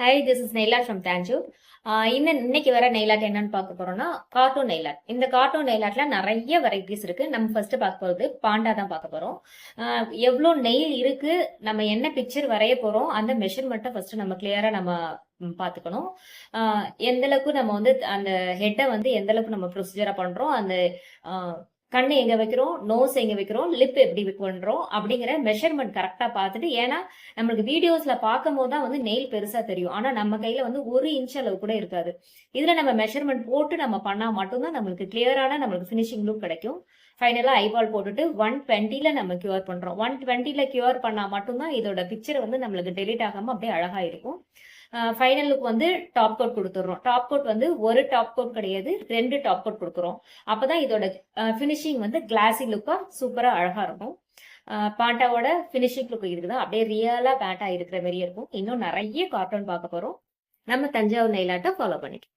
Hi, this is Naila from Thanjavur. இன்னைக்கு வர nail art என்னன்னு பார்க்க போறோம்னா, கார்ட்டூன் நெய்லாட். இந்த கார்ட்டூன் நெய்லாட்ல நிறைய வெரைட்டிஸ் இருக்கு. நம்ம ஃபர்ஸ்ட் பார்க்க போறது பாண்டா தான் பார்க்க போறோம். எவ்வளோ நெயில் இருக்கு, நம்ம என்ன பிக்சர் வரைய போறோம், அந்த மெஷர்மெண்ட்டை ஃபர்ஸ்ட் நம்ம கிளியரா நம்ம பார்த்துக்கணும். எந்த அளவுக்கு நம்ம வந்து அந்த ஹெட்டை வந்து எந்த அளவுக்கு நம்ம ப்ரொசீஜரா பண்றோம், அந்த கண்ணு எங்க வைக்கிறோம், நோஸ் எங்க வைக்கிறோம், லிப் எப்படி பண்றோம் அப்படிங்கிற மெஷர்மெண்ட் கரெக்டா பார்த்துட்டு, ஏன்னா நம்மளுக்கு வீடியோஸ்ல பார்க்கும்போது தான் வந்து நெயில் பெருசா தெரியும். ஆனா நம்ம கையில வந்து 1 இன்ச் அளவு கூட இருக்காது. இதுல நம்ம மெஷர்மெண்ட் போட்டு நம்ம பண்ணா மட்டும்தான் நம்மளுக்கு கிளியரான நம்மளுக்கு ஃபினிஷிங் லுக் கிடைக்கும். ஃபைனலா ஐபால் போட்டுட்டு 120ல நம்ம கியூர் பண்றோம். 120ல கியூர் பண்ணா மட்டும்தான் இதோட பிக்சர் வந்து நம்மளுக்கு டெலீட் ஆகாம அப்படியே அழகா இருக்கும். ஃபைனல் லுக் வந்து டாப் கோட் கொடுத்துடுறோம். டாப் கோட் வந்து ஒரு டாப் கோட் கிடையாது, 2 டாப் கோட் கொடுக்குறோம். அப்பதான் இதோட ஃபினிஷிங் வந்து கிளாசி லுக்கா சூப்பரா அழகா இருக்கும். பாண்டாவோட ஃபினிஷிங் லுக் இருக்குதான், அப்படியே ரியலா பேண்டா இருக்கிற மாதிரியே இருக்கும். இன்னும் நிறைய கார்ட்டூன் பார்க்க போறோம். நம்ம தஞ்சாவூர் நெயிலாட்டை ஃபாலோ பண்ணிக்கலாம்.